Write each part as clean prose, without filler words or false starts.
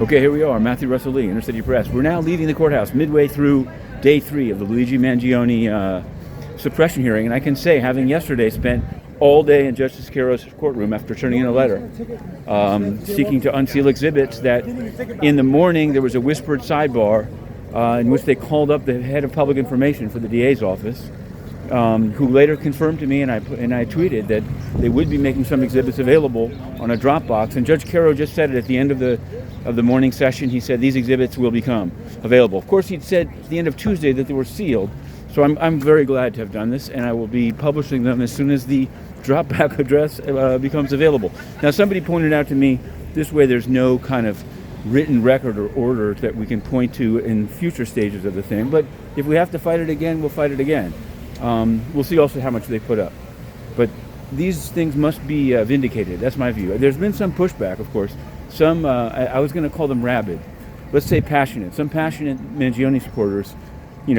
Okay, here we are, Matthew Russell Lee, Inner City Press. We're now leaving the courthouse midway through day 3 of the Luigi Mangione suppression hearing, and I can say, having yesterday spent all day in Justice Carro's courtroom after turning in a letter seeking to unseal exhibits, that in the morning there was a whispered sidebar in which they called up the head of public information for the DA's office, who later confirmed to me, and I tweeted that they would be making some exhibits available on a Dropbox. And Judge Carro just said it at the end of the morning session. He said these exhibits will become available. Of course, he'd said at the end of Tuesday that they were sealed. So I'm very glad to have done this, and I will be publishing them as soon as the Dropbox address becomes available. Now, somebody pointed out to me, this way there's no kind of written record or order that we can point to in future stages of the thing. But if we have to fight it again, we'll fight it again. We'll see also how much they put up. But these things must be vindicated. That's my view. There's been some pushback, of course. Some, I was going to call them rabid. Let's say passionate. Some passionate Mangione supporters,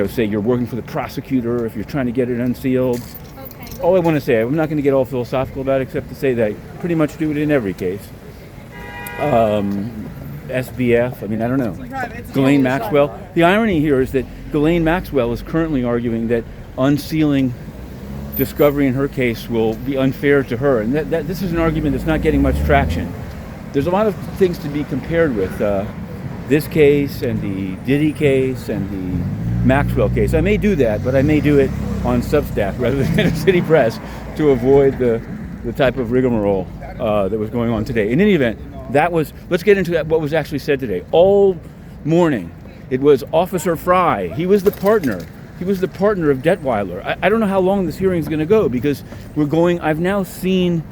say you're working for the prosecutor if you're trying to get it unsealed. Okay. All I want to say, I'm not going to get all philosophical about it, except to say that I pretty much do it in every case. SBF, I don't know. Ghislaine Maxwell. The irony here is that Ghislaine Maxwell is currently arguing that unsealing discovery in her case will be unfair to her. And that this is an argument that's not getting much traction. There's a lot of things to be compared with this case and the Diddy case and the Maxwell case. I may do that, but I may do it on Substack rather than in a city press to avoid the type of rigmarole that was going on today. In any event, let's get into what was actually said today. All morning, it was Officer Frey. He was the partner. He was the partner of Detweiler. I don't know how long this hearing is going to go, because I've now seen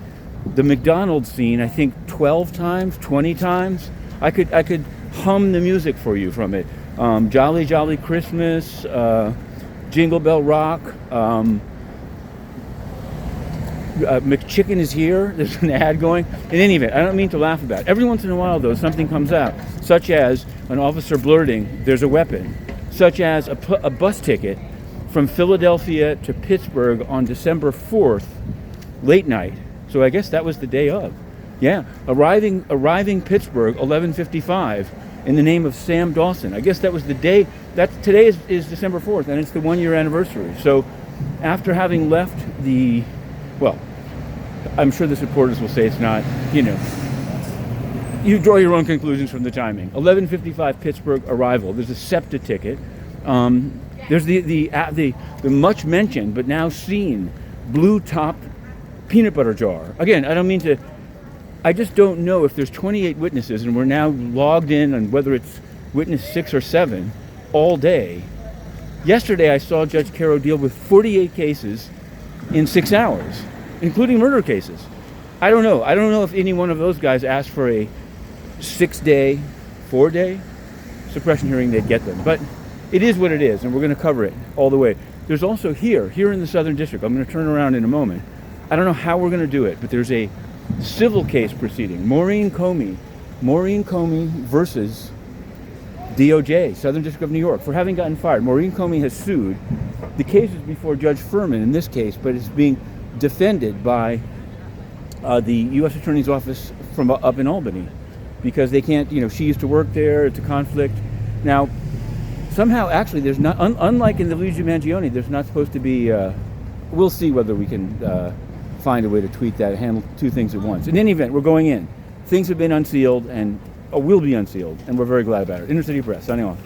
the McDonald's scene, I think 12 times, 20 times. I could hum the music for you from it. Jolly Jolly Christmas, Jingle Bell Rock, McChicken is here. There's an ad going. In any event, I don't mean to laugh about it. Every once in a while, though, something comes out, such as an officer blurting, "There's a weapon," such as a bus ticket from Philadelphia to Pittsburgh on December 4th, late night. So I guess that was the day of. Yeah, arriving Pittsburgh, 11:55, in the name of Sam Dawson. I guess that was the day. Today is December 4th, and it's the 1-year anniversary. So after having left I'm sure the supporters will say it's not, you draw your own conclusions from the timing. 11:55 Pittsburgh arrival. There's a SEPTA ticket. There's the much mentioned but now seen blue topped peanut butter jar. Again, I just don't know if there's 28 witnesses and we're now logged in on whether it's witness 6 or 7 all day. Yesterday I saw Judge Carro deal with 48 cases in 6 hours, including murder cases. I don't know. I don't know if any one of those guys asked for a 6-day, 4-day suppression hearing, they'd get them. But it is what it is, and we're going to cover it all the way. There's also here in the Southern District, I'm going to turn around in a moment. I don't know how we're going to do it, but there's a civil case proceeding. Maureen Comey versus DOJ, Southern District of New York, for having gotten fired. Maureen Comey has sued. The case is before Judge Furman in this case, but it's being defended by the U.S. Attorney's Office from up in Albany, because they can't, she used to work there, it's a conflict. Now, somehow, actually, there's not, unlike in the Luigi Mangione, there's not supposed to be, we'll see whether we can find a way to tweet that, handle two things at once. In any event, we're going in. Things have been unsealed and will be unsealed, and we're very glad about it. Inner City Press, signing off.